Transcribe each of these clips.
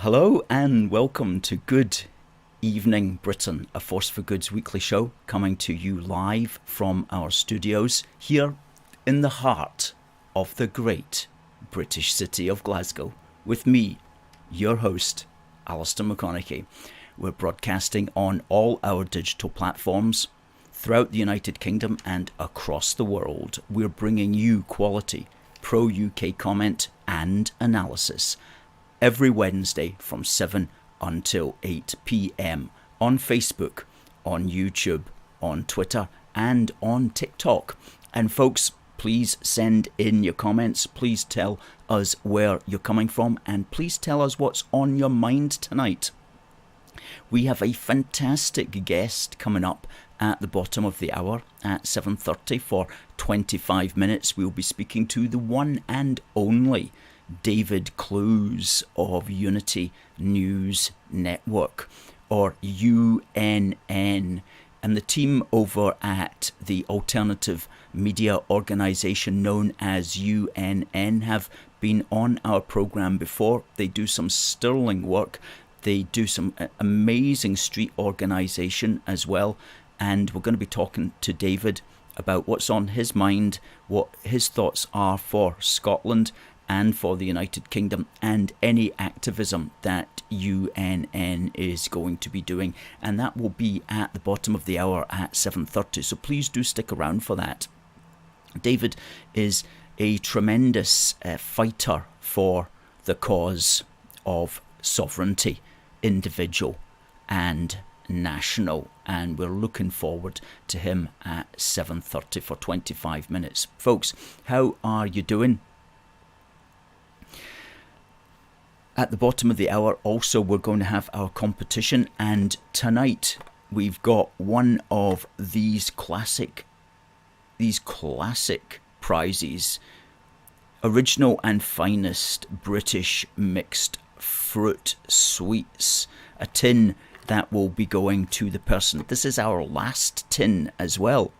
Hello and welcome to Good Evening Britain, a Force for Good's weekly show coming to you live from our studios here in the heart of the great British city of Glasgow with me, your host, Alistair McConnachie. We're broadcasting on all our digital platforms throughout the United Kingdom and across the world. We're bringing you quality pro-UK comment and analysis every Wednesday from 7 until 8 p.m. on Facebook, on YouTube, on Twitter, and on TikTok. And folks, please send in your comments. Please tell us where you're coming from, and please tell us what's on your mind tonight. We have a fantastic guest coming up at the bottom of the hour at 7:30 for 25 minutes. We'll be speaking to the one and only David Clews of Unity News Network, or UNN, and the team over at the alternative media organisation known as UNN have been on our programme before. They do some sterling work. They do some amazing street organisation as well, and we're going to be talking to David about what's on his mind, what his thoughts are for Scotland and for the United Kingdom, and any activism that UNN is going to be doing. And that will be at the bottom of the hour at 7:30, so please do stick around for that. David is a tremendous fighter for the cause of sovereignty, individual and national, and we're looking forward to him at 7:30 for 25 minutes. Folks, how are you doing? At the bottom of the hour also we're going to have our competition, and tonight we've got one of these classic prizes, original and finest British mixed fruit sweets, a tin that will be going to the person. This is our last tin as well,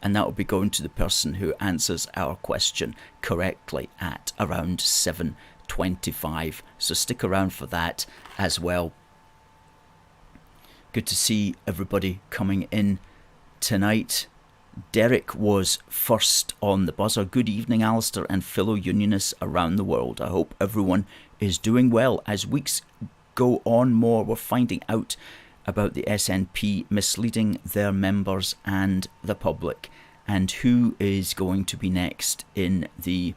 and that will be going to the person who answers our question correctly at around 7:25, so stick around for that as well. Good to see everybody coming in tonight. Derek was first on the buzzer. Good evening, Alistair and fellow unionists around the world. I hope everyone is doing well. As weeks go on more, we're finding out about the SNP misleading their members and the public, and who is going to be next in the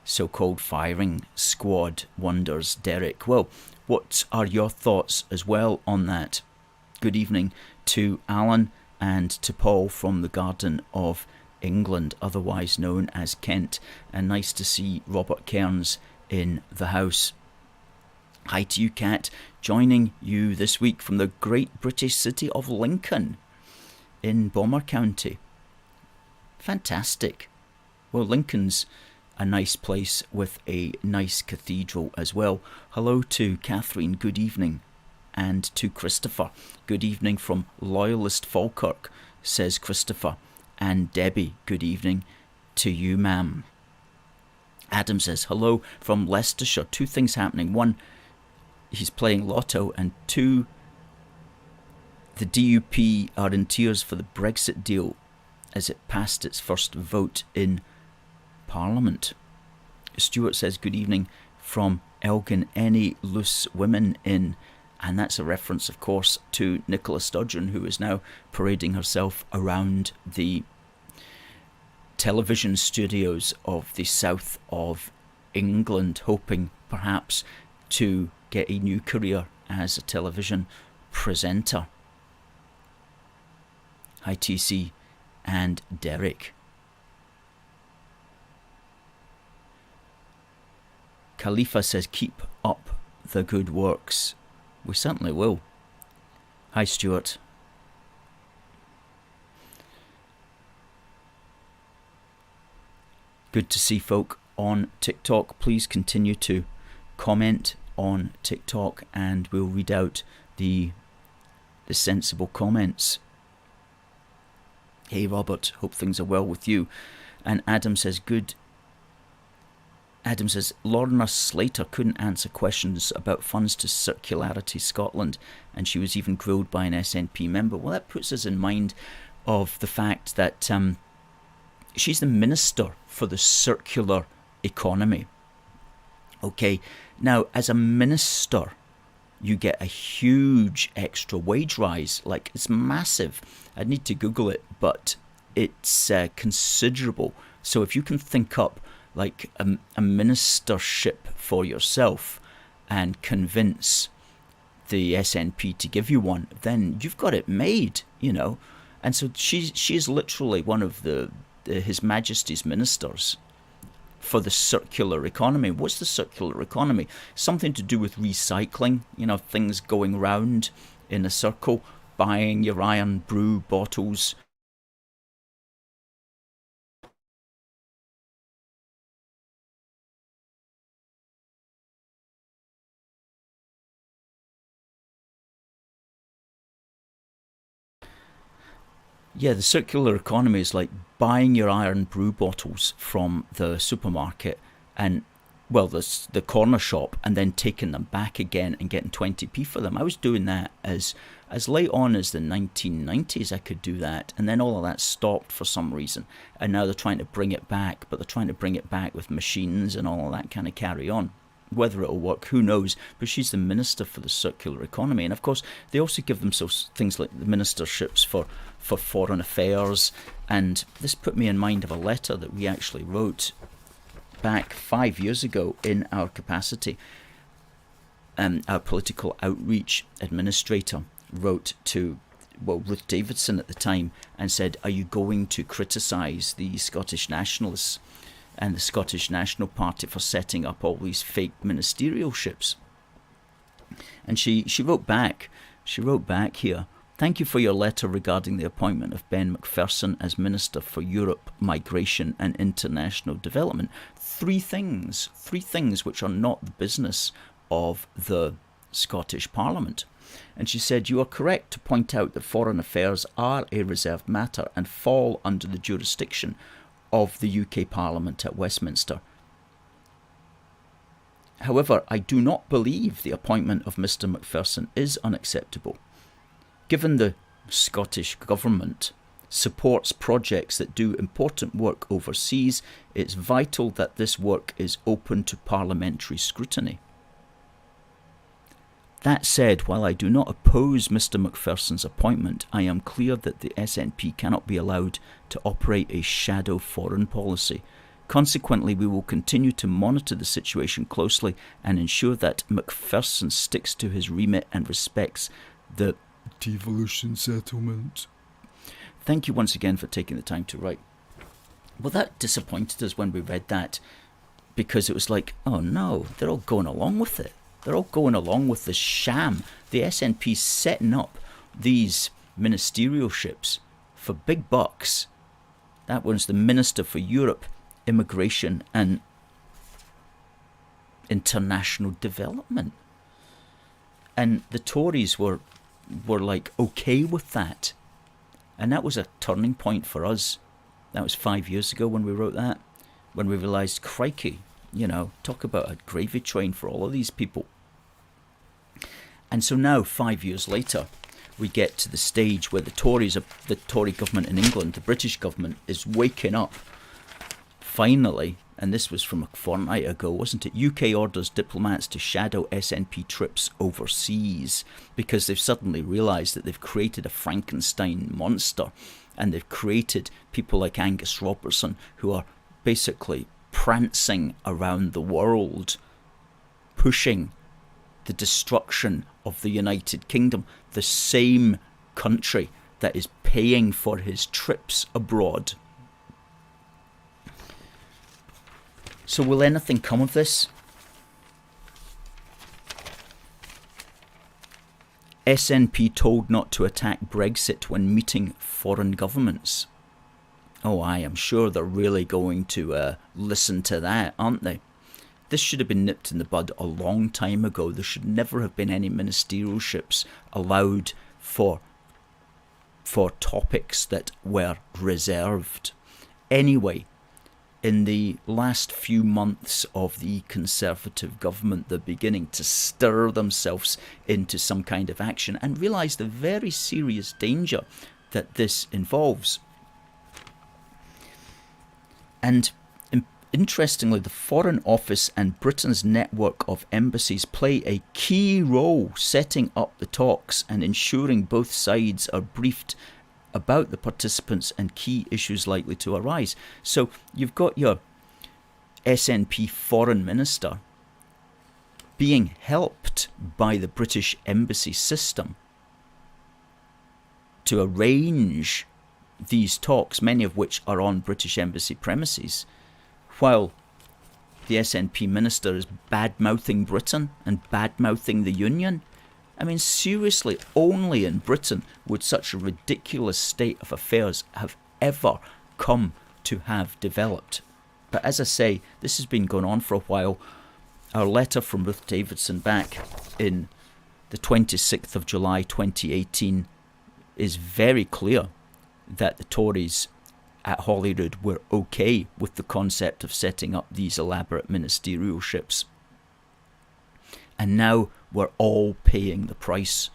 so-called firing squad, wonders Derek. Well, what are your thoughts as well on that? Good evening to Alan and to Paul from the Garden of England, otherwise known as Kent, and nice to see Robert Cairns in the house. Hi to you, Kat, joining you this week from the great British city of Lincoln in Bomber County. Fantastic. Well, Lincoln's a nice place with a nice cathedral as well. Hello to Catherine, good evening. And to Christopher, good evening from Loyalist Falkirk, says Christopher. And Debbie, good evening to you, ma'am. Adam says, hello from Leicestershire. Two things happening. One, he's playing Lotto, and two, the DUP are in tears for the Brexit deal as it passed its first vote in Parliament. Stuart says, good evening from Elgin. Any loose women in? And that's a reference, of course, to Nicola Sturgeon, who is now parading herself around the television studios of the south of England, hoping perhaps to get a new career as a television presenter. Hi TC and Derek. Khalifa says, keep up the good works. We certainly will. Hi Stuart. Good to see folk on TikTok. Please continue to comment on TikTok and we'll read out the sensible comments. Hey Robert, hope things are well with you. And Adam says, good Adam says, Lorna Slater couldn't answer questions about funds to Circularity Scotland, and she was even grilled by an SNP member. Well, that puts us in mind of the fact that she's the Minister for the Circular Economy. Okay, now as a minister, you get a huge extra wage rise. Like, it's massive. I'd need to Google it, but it's considerable. So if you can think up like a ministership for yourself and convince the SNP to give you one, then you've got it made, you know. And so she's literally one of His Majesty's ministers for the circular economy. What's the circular economy? Something to do with recycling, you know, things going round in a circle, buying your iron brew bottles. Yeah, the circular economy is like buying your iron brew bottles from the supermarket and, well, the corner shop, and then taking them back again and getting 20p for them. I was doing that as late on as the 1990s. I could do that, and then all of that stopped for some reason, and now they're trying to bring it back, but they're trying to bring it back with machines and all of that kind of carry on. Whether it'll work, who knows, but she's the Minister for the Circular Economy. And of course they also give themselves things like the ministerships for foreign affairs. And this put me in mind of a letter that we actually wrote back 5 years ago in our capacity. Our political outreach administrator wrote to, well, Ruth Davidson at the time, and said, are you going to criticise the Scottish Nationalists and the Scottish National Party for setting up all these fake ministerialships? And she wrote back here, thank you for your letter regarding the appointment of Ben Macpherson as Minister for Europe, Migration and International Development. Three things which are not the business of the Scottish Parliament. And she said, you are correct to point out that foreign affairs are a reserved matter and fall under the jurisdiction of the UK Parliament at Westminster. However, I do not believe the appointment of Mr Macpherson is unacceptable. Given the Scottish Government supports projects that do important work overseas, it's vital that this work is open to parliamentary scrutiny. That said, while I do not oppose Mr Macpherson's appointment, I am clear that the SNP cannot be allowed to operate a shadow foreign policy. Consequently, we will continue to monitor the situation closely and ensure that Macpherson sticks to his remit and respects the devolution settlement. Thank you once again for taking the time to write. Well, that disappointed us when we read that, because it was like, oh no, they're all going along with it. They're all going along with this sham. The SNP's setting up these ministerialships for big bucks. That one's the Minister for Europe, Immigration and International Development. And the Tories were like okay with that. And that was a turning point for us. That was 5 years ago when we wrote that. When we realised, crikey, you know, talk about a gravy train for all of these people. And so now, 5 years later, we get to the stage where the Tory government in England, the British government, is waking up. Finally, and this was from a fortnight ago, wasn't it? UK orders diplomats to shadow SNP trips overseas because they've suddenly realised that they've created a Frankenstein monster, and they've created people like Angus Robertson who are basically prancing around the world, pushing the destruction of the United Kingdom, the same country that is paying for his trips abroad. So will anything come of this? SNP told not to attack Brexit when meeting foreign governments. Oh, I am sure they're really going to listen to that, aren't they? This should have been nipped in the bud a long time ago. There should never have been any ministerialships allowed for topics that were reserved. Anyway, in the last few months of the Conservative government, they're beginning to stir themselves into some kind of action and realise the very serious danger that this involves. And interestingly, the Foreign Office and Britain's network of embassies play a key role setting up the talks and ensuring both sides are briefed about the participants and key issues likely to arise. So you've got your SNP foreign minister being helped by the British embassy system to arrange these talks, many of which are on British embassy premises, while the SNP minister is bad-mouthing Britain and bad-mouthing the Union. I mean, seriously, only in Britain would such a ridiculous state of affairs have ever come to have developed. But as I say, this has been going on for a while. Our letter from Ruth Davidson back in the 26th of July 2018 is very clear that the Tories at Holyrood were okay with the concept of setting up these elaborate ministerialships. And now we're all paying the price.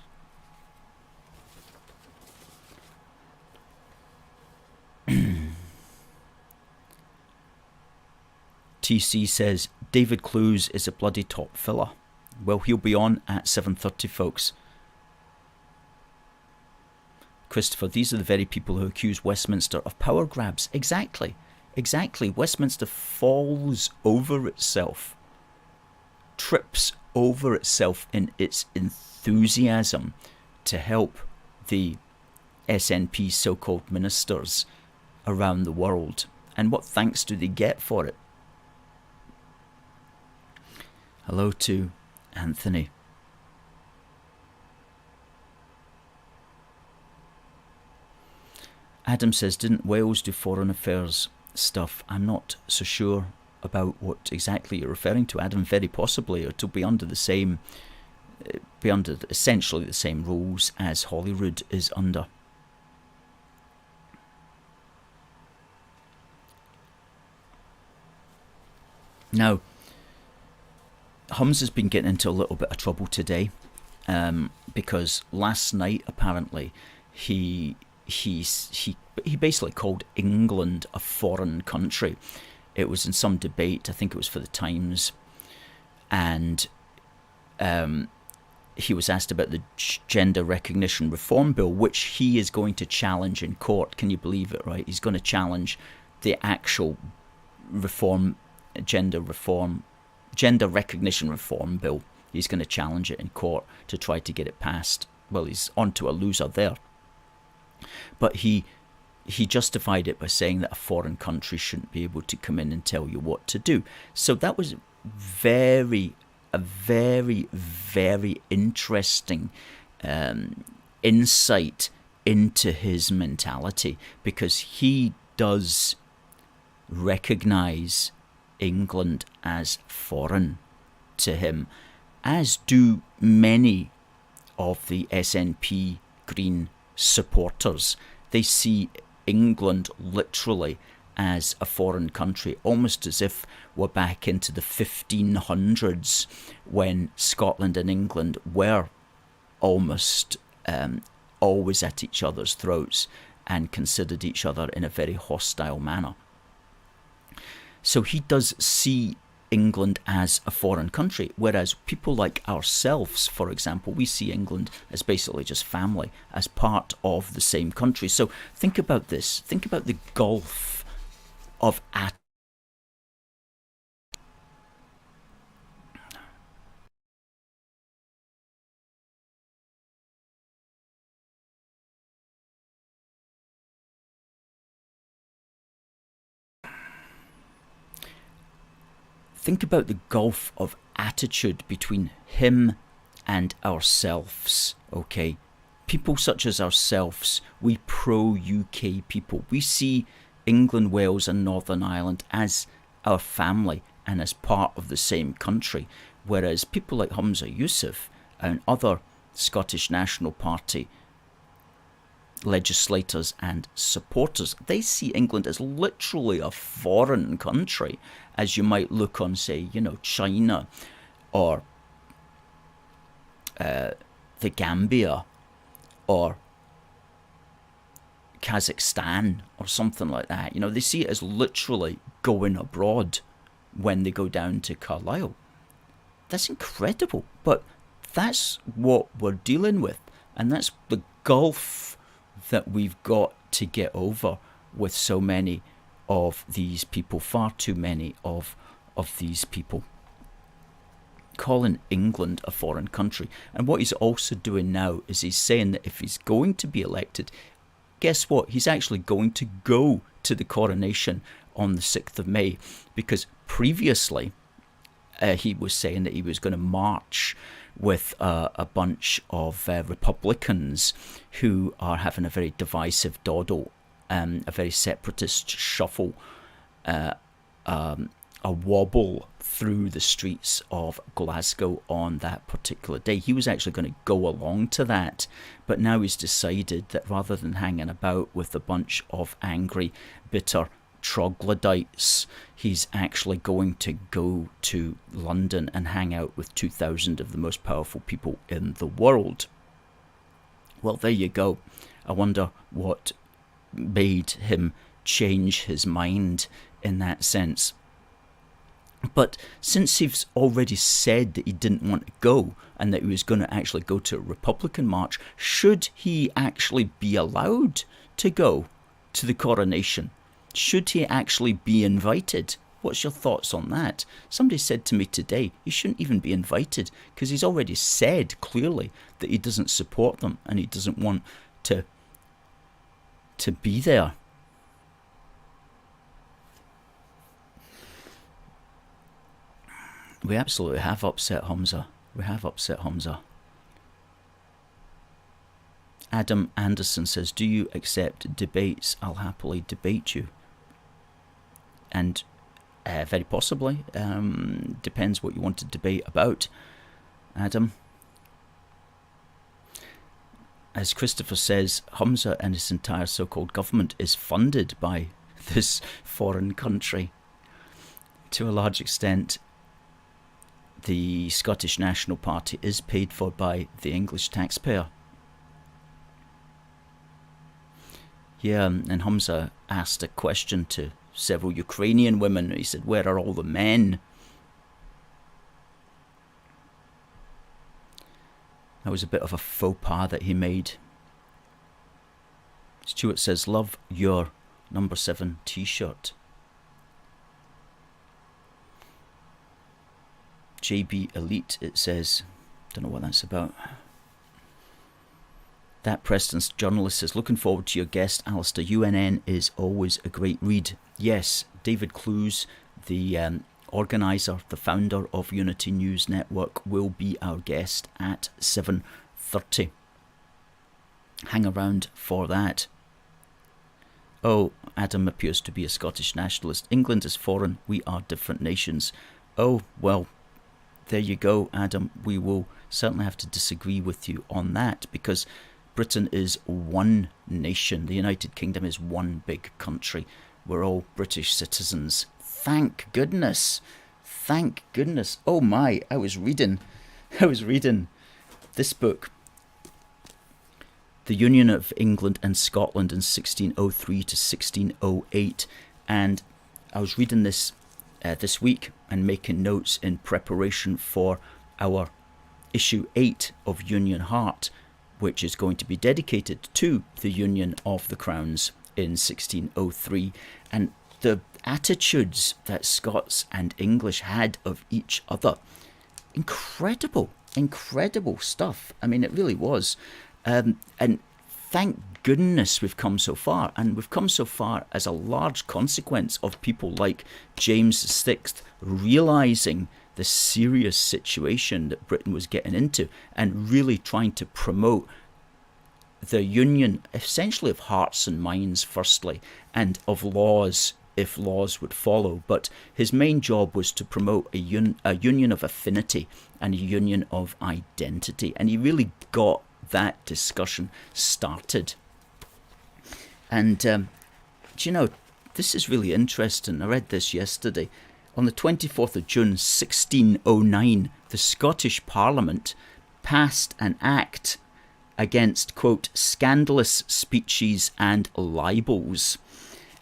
TC says, David Clews is a bloody top filler. Well, he'll be on at 7:30, folks. Christopher, these are the very people who accuse Westminster of power grabs. Exactly. Westminster falls over itself, trips over itself in its enthusiasm to help the SNP so-called ministers around the world. And what thanks do they get for it? Hello to Anthony. Adam says, didn't Wales do foreign affairs stuff? I'm not so sure about what exactly you're referring to, Adam. Very possibly it'll be under the same, essentially the same rules as Holyrood is under. Now, Hums has been getting into a little bit of trouble today, because last night apparently he basically called England a foreign country. It was in some debate, I think it was for the Times, and he was asked about the Gender Recognition Reform Bill, which he is going to challenge in court. Can you believe it, right? He's going to challenge the actual Gender Recognition Reform Bill. He's going to challenge it in court to try to get it passed. Well, he's onto a loser there. But he justified it by saying that a foreign country shouldn't be able to come in and tell you what to do. So that was a very, very interesting insight into his mentality, because he does recognise England as foreign to him, as do many of the SNP Green supporters. They see England literally as a foreign country, almost as if we're back into the 1500s when Scotland and England were almost always at each other's throats and considered each other in a very hostile manner. So he does see England as a foreign country, whereas people like ourselves, for example, we see England as basically just family, as part of the same country. So think about this. Think about the gulf of Think about the gulf of attitude between him and ourselves, okay? People such as ourselves, we pro-UK people, we see England, Wales and Northern Ireland as our family and as part of the same country, whereas people like Yousaf and other Scottish National Party legislators and supporters. They see England as literally a foreign country, as you might look on, say, China or the Gambia or Kazakhstan or something like that. They see it as literally going abroad when they go down to Carlisle. That's incredible, but that's what we're dealing with, and that's the gulf that we've got to get over with so many of these people, far too many of these people. Calling England a foreign country. And what he's also doing now is he's saying that if he's going to be elected, guess what? He's actually going to go to the coronation on the 6th of May, because previously he was saying that he was going to march with a bunch of Republicans who are having a very divisive dawdle, a very separatist shuffle, a wobble through the streets of Glasgow on that particular day. He was actually going to go along to that, but now he's decided that rather than hanging about with a bunch of angry, bitter troglodytes, he's actually going to go to London and hang out with 2,000 of the most powerful people in the world. Well, there you go. I wonder what made him change his mind in that sense. But since he's already said that he didn't want to go and that he was going to actually go to a Republican march, should he actually be allowed to go to the coronation? Should he actually be invited? What's your thoughts on that? Somebody said to me today he shouldn't even be invited because he's already said clearly that he doesn't support them and he doesn't want to be there. We absolutely have upset Hamza. We have upset Hamza. Adam Anderson says, do you accept debates? I'll happily debate you. And very possibly. Depends what you want to debate about, Adam. As Christopher says, Hamza and his entire so-called government is funded by this foreign country. To a large extent, the Scottish National Party is paid for by the English taxpayer. Yeah, and Hamza asked a question to several Ukrainian women. He said, where are all the men? That was a bit of a faux pas that he made. Stuart says, love your number 7 t-shirt. JB Elite, it says. Don't know what that's about. That Preston's journalist says, looking forward to your guest, Alistair. UNN is always a great read. Yes, David Clews, the organiser, the founder of Unity News Network, will be our guest at 7:30. Hang around for that. Oh, Adam appears to be a Scottish nationalist. England is foreign. We are different nations. Oh, well, there you go, Adam. We will certainly have to disagree with you on that, because Britain is one nation. The United Kingdom is one big country. We're all British citizens. Thank goodness. Thank goodness. Oh my, I was reading this book, The Union of England and Scotland in 1603 to 1608, and I was reading this this week and making notes in preparation for our issue 8 of Union Heart, which is going to be dedicated to the Union of the Crowns in 1603, and the attitudes that Scots and English had of each other. Incredible stuff. I mean, it really was. And thank goodness we've come so far, and we've come so far as a large consequence of people like James VI realising the serious situation that Britain was getting into and really trying to promote the union essentially of hearts and minds firstly, and of laws if laws would follow. But his main job was to promote a union of affinity and a union of identity, and he really got that discussion started. And do you know, this is really interesting. I read this yesterday. On the 24th of June 1609, the Scottish Parliament passed an act against, quote, scandalous speeches and libels.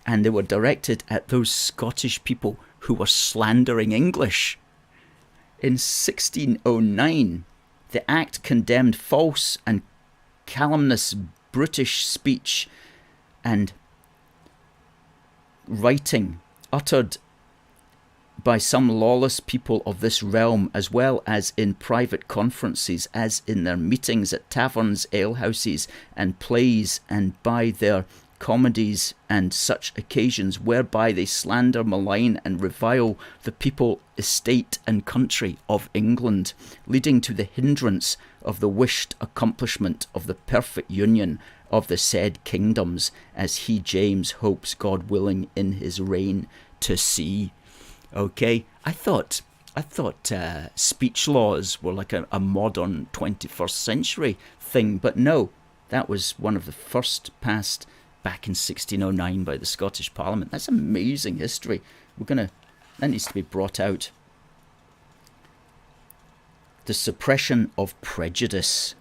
And they were directed at those Scottish people who were slandering English. In 1609, the Act condemned false and calumnious British speech and writing uttered by some lawless people of this realm, as well as in private conferences, as in their meetings at taverns, alehouses, and plays, and by their comedies and such occasions, whereby they slander, malign, and revile the people, estate, and country of England, leading to the hindrance of the wished accomplishment of the perfect union of the said kingdoms, as he James hopes, God willing, in his reign to see. Okay, I thought speech laws were like a modern 21st century thing, but no, that was one of the first passed back in 1609 by the Scottish Parliament. That's amazing history. That needs to be brought out. The suppression of prejudice,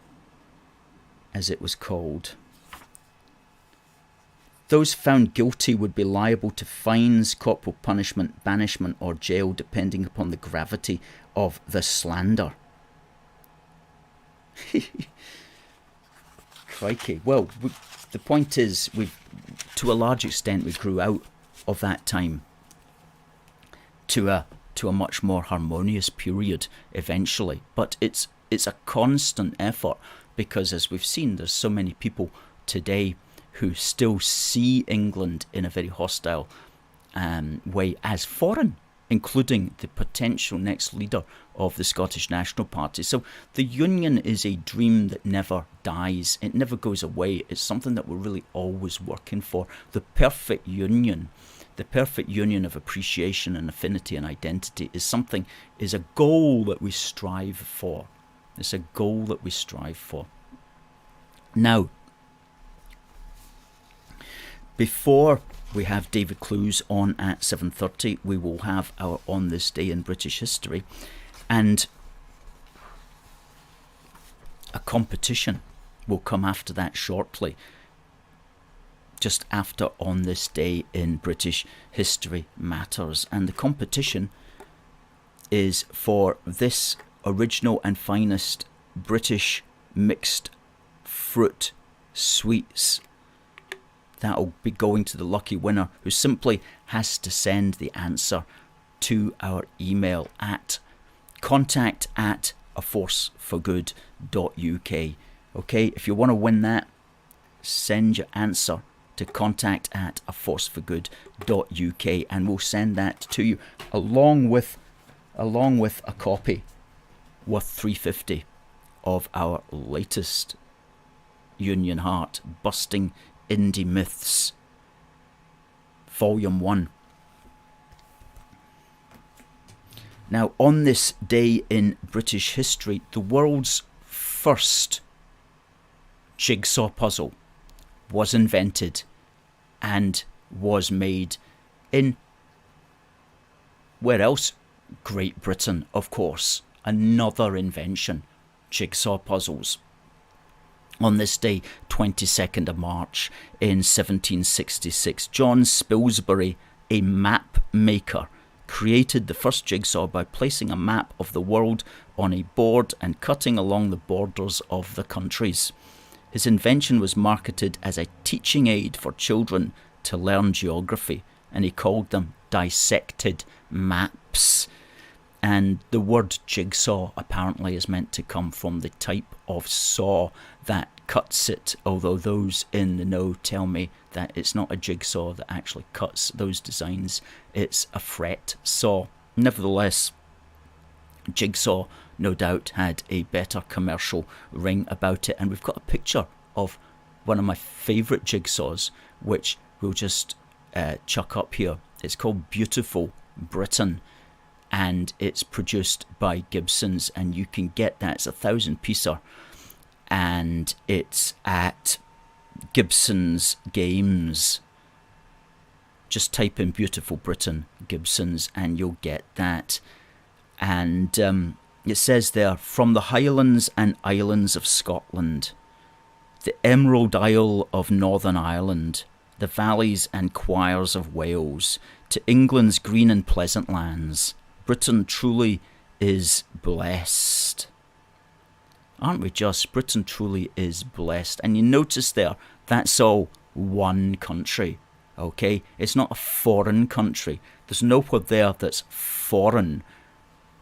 as it was called. Those found guilty would be liable to fines, corporal punishment, banishment, or jail, depending upon the gravity of the slander. Crikey. Well, the point is, to a large extent, we grew out of that time to a much more harmonious period eventually. But it's a constant effort, because as we've seen, there's so many people today who still see England in a very hostile way as foreign, including the potential next leader of the Scottish National Party. So the Union is a dream that never dies. It never goes away. It's something that we're really always working for. The perfect union of appreciation and affinity and identity is a goal that we strive for. It's a goal that we strive for. Now, before we have David Clews on at 7:30, we will have our On This Day in British History, and a competition will come after that shortly, just after On This Day in British History Matters. And the competition is for this original and finest British mixed fruit sweets. That'll be going to the lucky winner, who simply has to send the answer to our email at contact@aforceforgood.uk. Okay, if you want to win that, send your answer to contact@aforceforgood.uk, and we'll send that to you along with a copy worth $3.50 of our latest Union Heart Busting Indy Myths, Volume 1. Now, on this day in British history, the world's first jigsaw puzzle was invented and was made in, where else? Great Britain, of course. Another invention, jigsaw puzzles. On this day, 22nd of March in 1766, John Spilsbury, a map maker, created the first jigsaw by placing a map of the world on a board and cutting along the borders of the countries. His invention was marketed as a teaching aid for children to learn geography, and he called them dissected maps. And the word jigsaw apparently is meant to come from the type of saw that cuts it, although those in the know tell me that it's not a jigsaw that actually cuts those designs, it's a fret saw. Nevertheless, jigsaw no doubt had a better commercial ring about it, and we've got a picture of one of my favourite jigsaws, which we'll just chuck up here. It's called Beautiful Britain, and it's produced by Gibson's, and you can get that. It's 1,000 piecer, and it's at Gibson's Games. Just type in Beautiful Britain, Gibson's, and you'll get that. And it says there, from the Highlands and Islands of Scotland, the Emerald Isle of Northern Ireland, the valleys and choirs of Wales, to England's green and pleasant lands, Britain truly is blessed. Aren't we just? Britain truly is blessed. And you notice there, that's all one country, okay? It's not a foreign country. There's nowhere there that's foreign.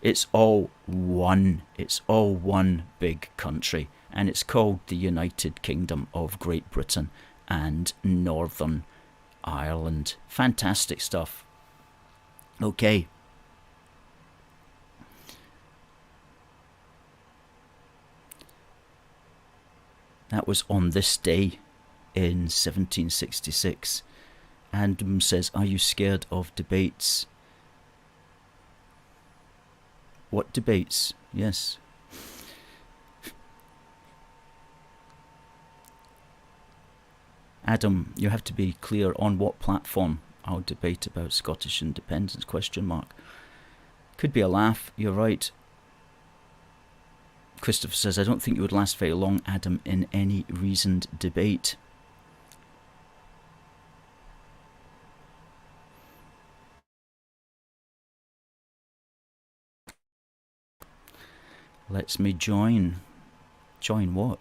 It's all one. It's all one big country. And it's called the United Kingdom of Great Britain and Northern Ireland. Fantastic stuff. Okay. That was on this day in 1766. Adam says, are you scared of debates? What debates? Yes. Adam, you have to be clear on what platform our debate about Scottish independence, question mark. Could be a laugh, you're right. Christopher says, I don't think you would last very long, Adam, in any reasoned debate. Let's me join. Join what?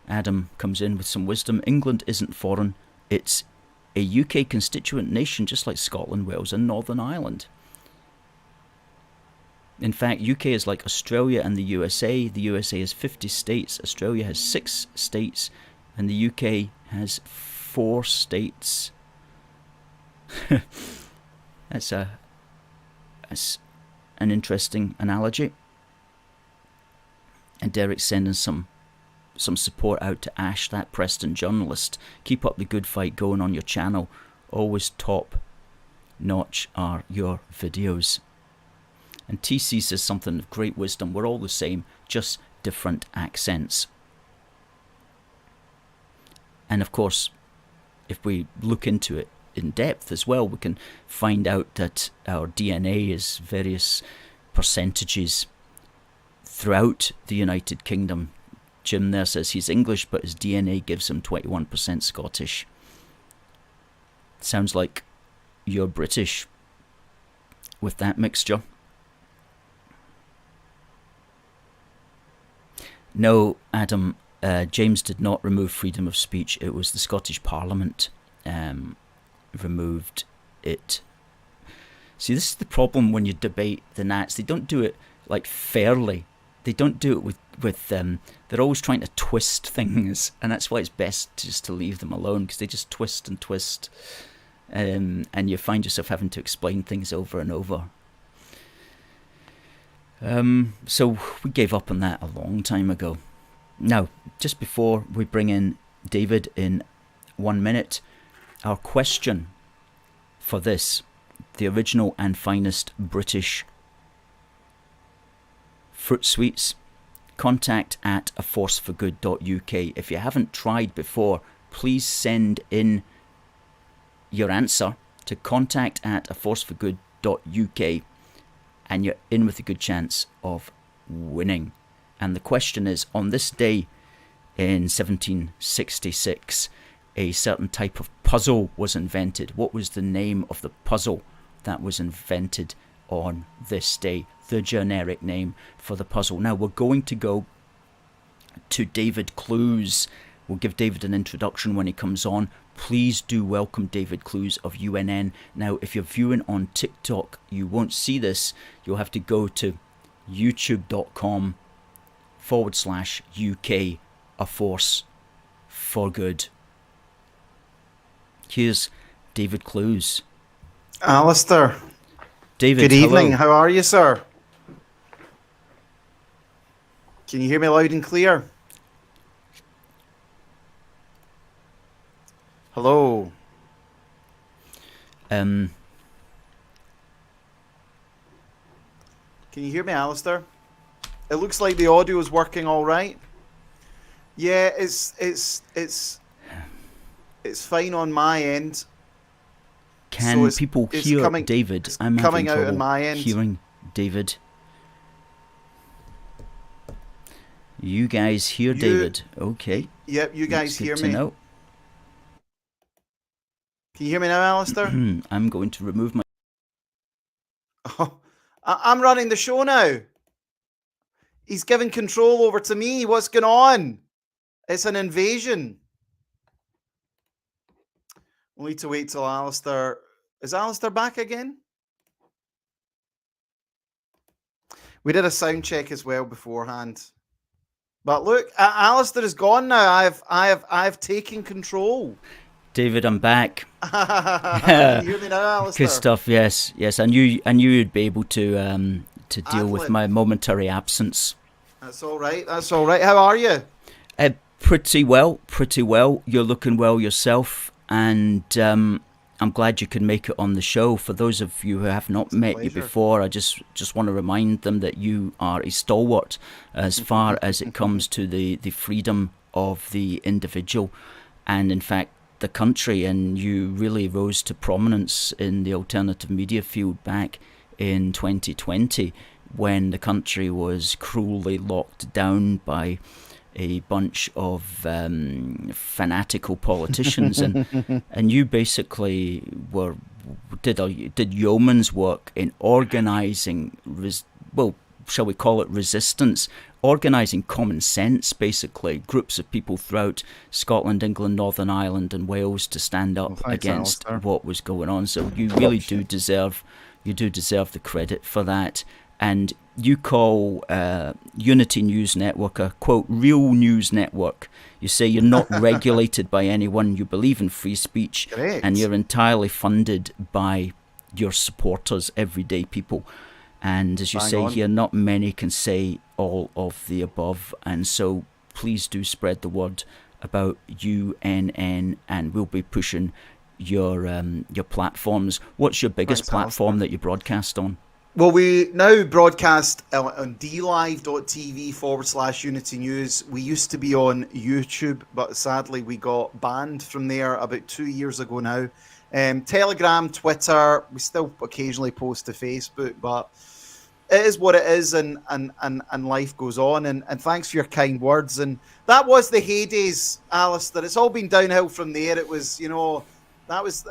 Adam comes in with some wisdom. England isn't foreign. It's a UK constituent nation, just like Scotland, Wales and Northern Ireland. In fact, UK is like Australia and the USA. The USA has 50 states. Australia has 6 states. And the UK has 4 states. That's an interesting analogy. And Derek's sending some support out to Ash, that Preston journalist. Keep up the good fight going on your channel. Always top notch are your videos. And TC says something of great wisdom. We're all the same, just different accents. And of course, if we look into it in depth as well, we can find out that our DNA is various percentages throughout the United Kingdom. Jim there says he's English, but his DNA gives him 21% Scottish. Sounds like you're British with that mixture. No, Adam, James did not remove freedom of speech. It was the Scottish Parliament removed it. See, this is the problem when you debate the Nats. They don't do it like fairly. They don't do it with they're always trying to twist things, and that's why it's best just to leave them alone, because they just twist and twist, and you find yourself having to explain things over and over. So we gave up on that a long time ago. Now, just before we bring in David in 1 minute, our question for this, the original and finest British fruit sweets, contact at aforceforgood.uk. If you haven't tried before, please send in your answer to contact at aforceforgood.uk, and you're in with a good chance of winning. And the question is, on this day in 1766, a certain type of puzzle was invented. What was the name of the puzzle that was invented on this day? The generic name for the puzzle. Now we're going to go to David Clews. We'll give David an introduction when he comes on. Please do welcome David Clews of UNN. Now, if you're viewing on TikTok, you won't see this. You'll have to go to youtube.com/UK A Force for Good. Here's David Clews. Alistair. David, good evening. hello. How are you, sir? Can you hear me loud and clear? Hello. Can you hear me, Alistair? It looks like the audio is working all right. Yeah, it's fine on my end. So Can people it's hear coming David? it's I'm having coming out on trouble my end. hearing David. You guys hear You David? Okay. Yep, you That's guys good hear to me. know. Can you hear me now, Alistair? I'm going to remove my. Oh, I'm running the show now. He's giving control over to me. What's going on? It's an invasion. We'll need to wait till Alistair. Is Alistair back again? We did a sound check as well beforehand. But look, Alistair is gone now. I've taken control. David, I'm back. Can you hear me now, Alistair? Good stuff. Yes, yes. I knew you'd be able to deal with my momentary absence. That's all right. That's all right. How are you? Pretty well. Pretty well. You're looking well yourself, and I'm glad you can make it on the show. For those of you who have not met you before, I just want to remind them that you are a stalwart as far as it comes to the freedom of the individual, and in fact the country, and you really rose to prominence in the alternative media field back in 2020 when the country was cruelly locked down by a bunch of fanatical politicians, and you basically did yeoman's work in organising, shall we call it resistance, organising common sense, basically, groups of people throughout Scotland, England, Northern Ireland and Wales to stand up against what was going on. So you really do deserve the credit for that. And you call Unity News Network a, quote, real news network. You say you're not regulated by anyone, you believe in free speech, Correct. And you're entirely funded by your supporters, everyday people. And as you say here, not many can say all of the above. And so please do spread the word about UNN, and we'll be pushing your platforms. What's your biggest platform that you broadcast on? Well, we now broadcast on dlive.tv/Unity News. We used to be on YouTube, but sadly we got banned from there about 2 years ago now. Telegram, Twitter, we still occasionally post to Facebook, but it is what it is, and life goes on. And thanks for your kind words. And that was the heydays, Alistair. It's all been downhill from there. It was, I was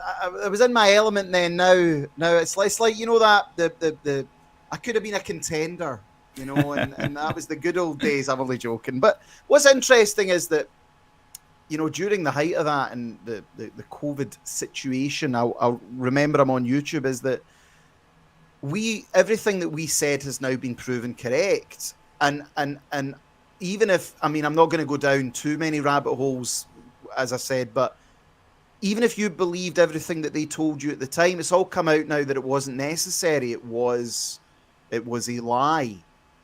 in my element then. Now it's like that the I could have been a contender, and that was the good old days. I'm only joking. But what's interesting is that, during the height of that and the COVID situation, I'll remember I'm on YouTube, is that everything that we said has now been proven correct. And even if, I'm not going to go down too many rabbit holes, as I said, but even if you believed everything that they told you at the time, it's all come out now that it wasn't necessary. It was a lie,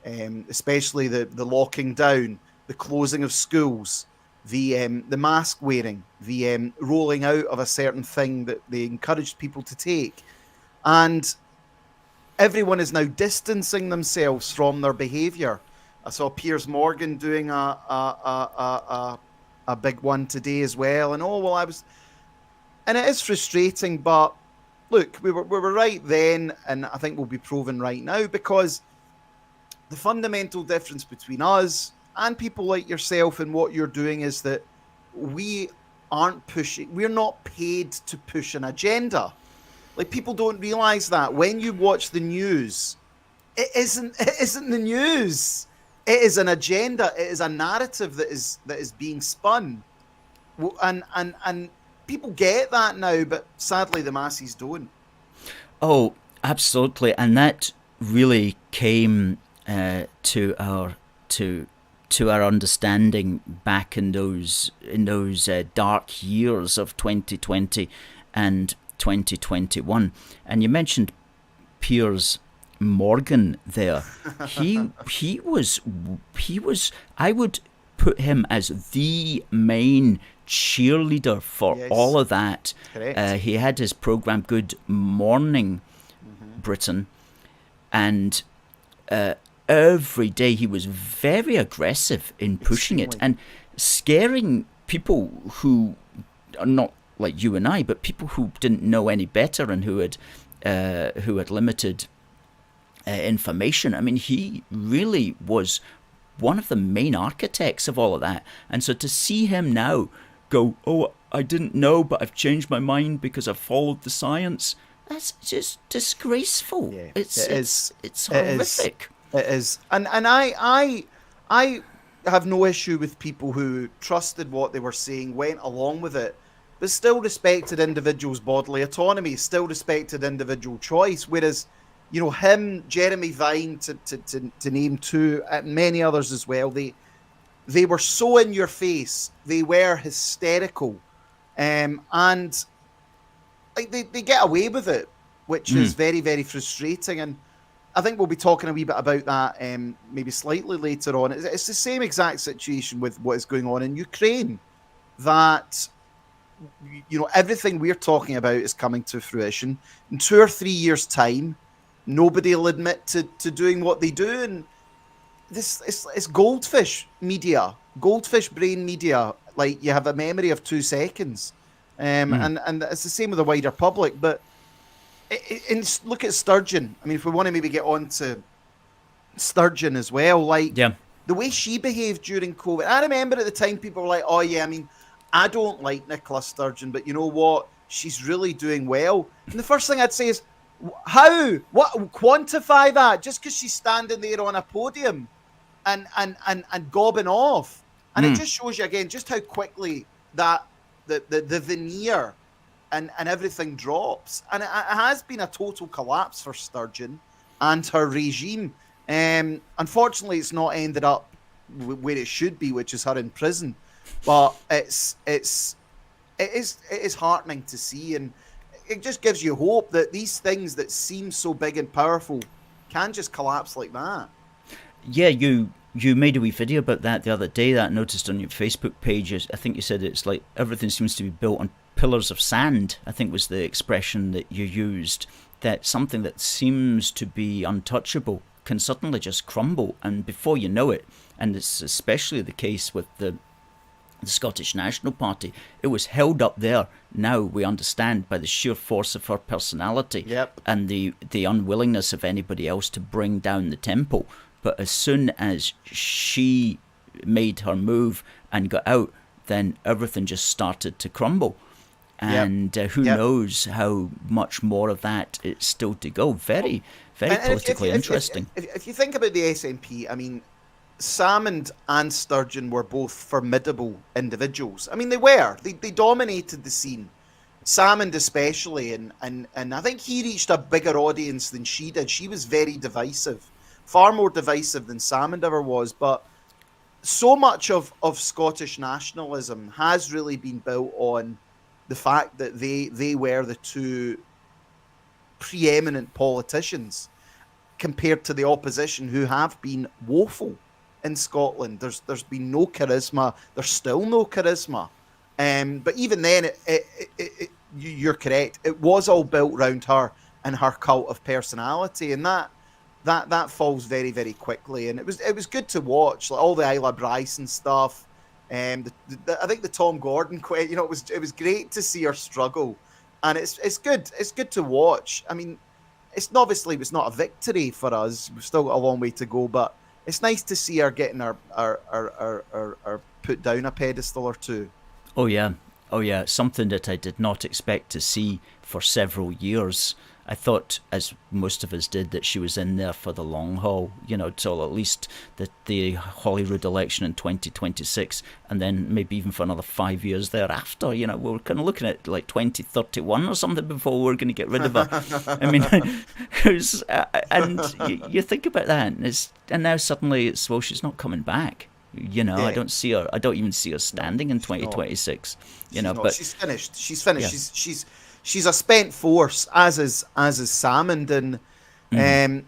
especially the locking down, the closing of schools, the mask wearing, the rolling out of a certain thing that they encouraged people to take. And everyone is now distancing themselves from their behaviour. I saw Piers Morgan doing a big one today as well. And it is frustrating, but look, we were right then, and I think we'll be proven right now, because the fundamental difference between us and people like yourself and what you're doing is that we're not paid to push an agenda. Like, people don't realise that. When you watch the news, it isn't the news. It is an agenda. It is a narrative that is being spun, and people get that now, but sadly the masses don't. Oh, absolutely, and that really came to our understanding back in those dark years of 2020 and 2021. And you mentioned Piers Morgan there. He was I would put him as the main cheerleader for all of that. He had his program Good Morning Britain, and every day he was very aggressive in pushing it. And scaring people who are not like you and I, but people who didn't know any better and who had limited information. I mean, he really was one of the main architects of all of that. And so to see him now go, oh, I didn't know, but I've changed my mind because I've followed the science, that's just disgraceful. Yeah, It's horrific. It is. And I have no issue with people who trusted what they were saying, went along with it, but still respected individuals' bodily autonomy, still respected individual choice. Whereas, you know, him, Jeremy Vine, to name two, and many others as well, they were so in your face, they were hysterical, and like they get away with it, which is very, very frustrating. And I think we'll be talking a wee bit about that maybe slightly later on. It's the same exact situation with what is going on in Ukraine, that, you know, everything we're talking about is coming to fruition. In 2 or 3 years' time, nobody will admit to doing what they do. And this it's goldfish media, goldfish brain media. Like, you have a memory of 2 seconds. And it's the same with the wider public. But look at Sturgeon. I mean, if we want to maybe get on to Sturgeon as well, like the way she behaved during COVID. I remember at the time people were like, oh yeah, I mean, I don't like Nicola Sturgeon, but you know what? She's really doing well. And the first thing I'd say is, how? What? Quantify that. Just because she's standing there on a podium and gobbing off. And it just shows you again just how quickly that the veneer and everything drops. And it has been a total collapse for Sturgeon and her regime. Unfortunately, it's not ended up where it should be, which is her in prison. But it is heartening to see, and it just gives you hope that these things that seem so big and powerful can just collapse like that. Yeah, you made a wee video about that the other day that I noticed on your Facebook page. I think you said it's like everything seems to be built on pillars of sand, I think was the expression that you used, that something that seems to be untouchable can suddenly just crumble, and before you know it, and it's especially the case with the Scottish National Party, it was held up there, now we understand, by the sheer force of her personality and the unwillingness of anybody else to bring down the tempo. But as soon as she made her move and got out, then everything just started to crumble. And who knows how much more of that is still to go. Very, very politically interesting. If you think about the SNP, I mean, Salmond and Sturgeon were both formidable individuals. I mean, they dominated the scene. Salmond especially, and I think he reached a bigger audience than she did. She was very divisive, far more divisive than Salmond ever was. But so much of Scottish nationalism has really been built on the fact that they were the two preeminent politicians compared to the opposition, who have been woeful in Scotland. There's been no charisma. There's still no charisma. But even then, you're correct. It was all built around her and her cult of personality, and that falls very, very quickly. And it was good to watch, like all the Isla Bryson stuff. I think the Tom Gordon, you know, it was great to see her struggle, and it's good to watch. I mean, it's obviously it was not a victory for us. We've still got a long way to go, but it's nice to see her getting her put down a pedestal or two. Oh yeah, something that I did not expect to see for several years. I thought, as most of us did, that she was in there for the long haul, you know, till at least the Holyrood election in 2026, and then maybe even for another 5 years thereafter. You know, we were kind of looking at like 2031 or something before we were going to get rid of her. I mean, it was, and you think about that, and now suddenly it's, well, she's not coming back. You know, I don't see her. I don't even see her standing in 2026. You know, but she's finished. She's finished. Yeah. She's a spent force, as is Salmond, and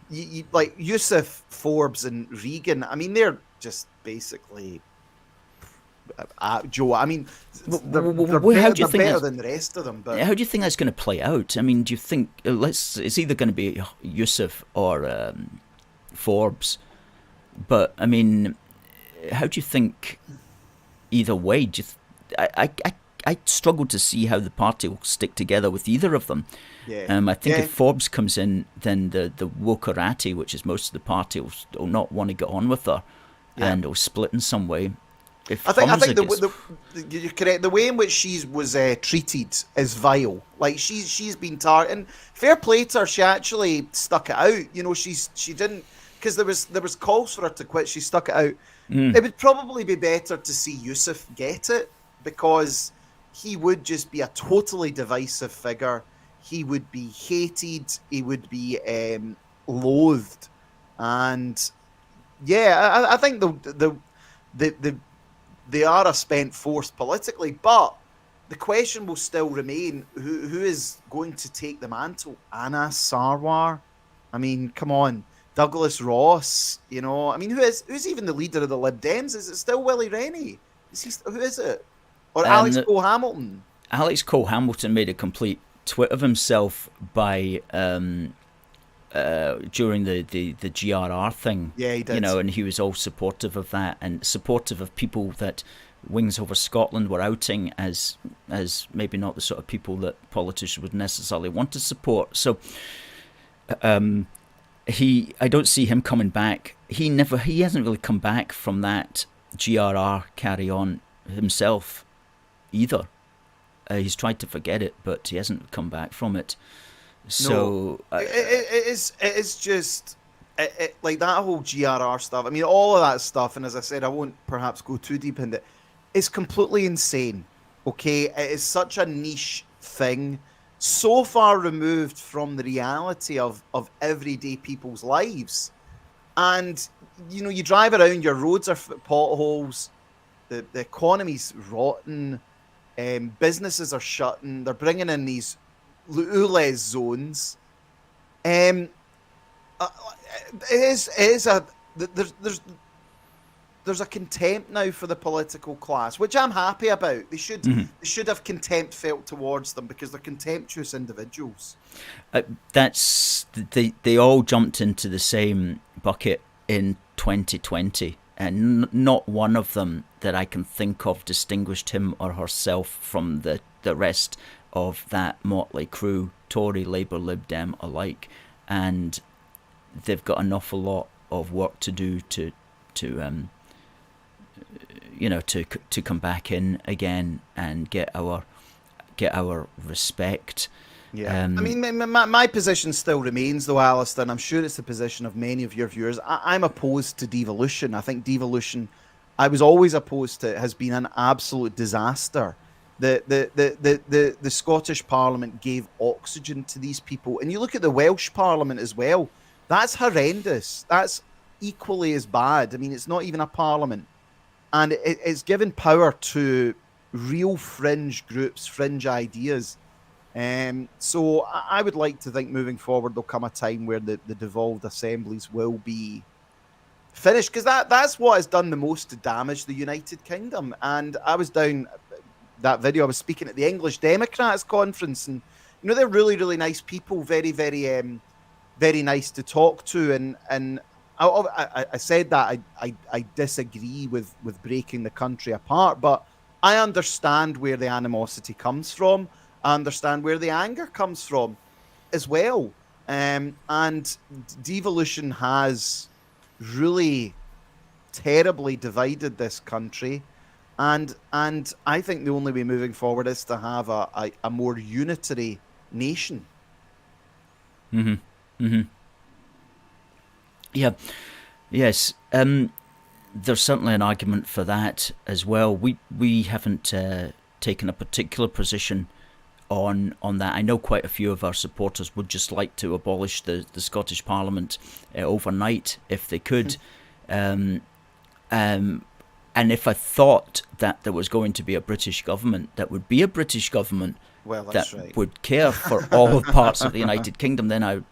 like Yousaf, Forbes, and Regan. I mean, they're just basically Joe. I mean, they're better than the rest of them. But how do you think that's going to play out? I mean, do you think it's either going to be Yousaf or Forbes? But I mean, how do you think either way. I struggle to see how the party will stick together with either of them. Yeah. I think if Forbes comes in, then the wokerati, which is most of the party, will not want to get on with her, and will split in some way. I think you're correct. The way in which she was treated is vile. Like she's been targeted. Fair play to her. She actually stuck it out. You know, she didn't, because there was calls for her to quit. She stuck it out. It would probably be better to see Yousaf get it, because he would just be a totally divisive figure. He would be hated. He would be loathed, and I think they are a spent force politically, but the question will still remain: who is going to take the mantle? Anna Sarwar? I mean, come on, Douglas Ross. You know, I mean, who's even the leader of the Lib Dems? Is it still Willie Rennie? Who is it? Or Alex Cole-Hamilton? Alex Cole-Hamilton made a complete twit of himself by during the GRR thing. Yeah, he did. You know, and he was all supportive of that, and supportive of people that Wings Over Scotland were outing as maybe not the sort of people that politicians would necessarily want to support. So I don't see him coming back. He hasn't really come back from that GRR carry on himself either. He's tried to forget it, but he hasn't come back from it. So no, it is just like that whole GRR stuff. I mean, all of that stuff, and as I said, I won't perhaps go too deep into it. It's completely insane. Okay, it is such a niche thing, so far removed from the reality of everyday people's lives. And you know, you drive around, your roads are potholes, the economy's rotten, businesses are shutting. They're bringing in these ULEZ zones. There's a contempt now for the political class, which I'm happy about. They should have contempt felt towards them, because they're contemptuous individuals. They all jumped into the same bucket in 2020, and not one of them that I can think of distinguished him or herself from the rest of that motley crew, Tory, Labour, Lib Dem alike, and they've got an awful lot of work to do to come back in again and get our respect. Yeah, I mean, my position still remains, though, Alistair, and I'm sure it's the position of many of your viewers. I'm opposed to devolution. I think devolution, I was always opposed to it, has been an absolute disaster. The Scottish Parliament gave oxygen to these people, and you look at the Welsh Parliament as well. That's horrendous. That's equally as bad. I mean, it's not even a parliament, and it's given power to real fringe groups, fringe ideas. So I would like to think moving forward there'll come a time where the devolved assemblies will be finished, because that's what has done the most to damage the United Kingdom. And I was down that video, I was speaking at the English Democrats conference, and you know, they're really, really nice people, very, very very nice to talk to, and I said that I disagree with breaking the country apart, but I understand where the animosity comes from. I understand where the anger comes from as well. And devolution has really terribly divided this country. And I think the only way moving forward is to have a more unitary nation. Mm-hmm. Mm-hmm. Yeah. Yes. There's certainly an argument for that as well. We haven't taken a particular position on that. I know quite a few of our supporters would just like to abolish the Scottish Parliament overnight if they could. And if I thought that there was going to be a British government that would be a British government would care for all parts of the United Kingdom, then I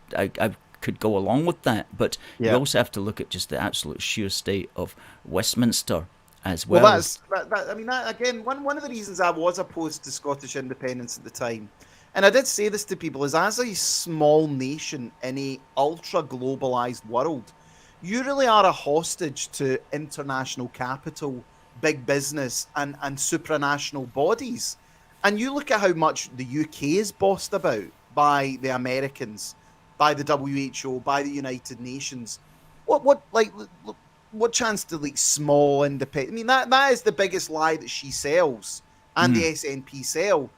could go along with that. But you also have to look at just the absolute sheer state of Westminster as well. Well, again, one of the reasons I was opposed to Scottish independence at the time, and I did say this to people, is as a small nation in a ultra-globalised world, you really are a hostage to international capital big business and supranational bodies. And you look at how much the UK is bossed about by the Americans, by the WHO, by the United Nations. What chance do like small independent? I mean, that is the biggest lie that she sells, and the SNP sell,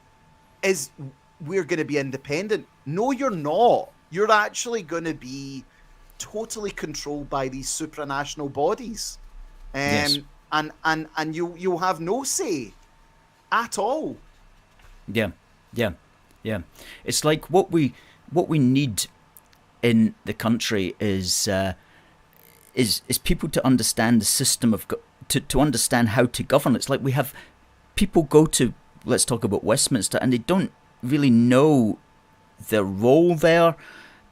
is we're going to be independent. No, you're not. You're actually going to be totally controlled by these supranational bodies, Yes. and you'll have no say at all. Yeah. It's like what we need in the country is people to understand the system of to understand how to govern. It's like we have people go to, let's talk about Westminster, and they don't really know their role there.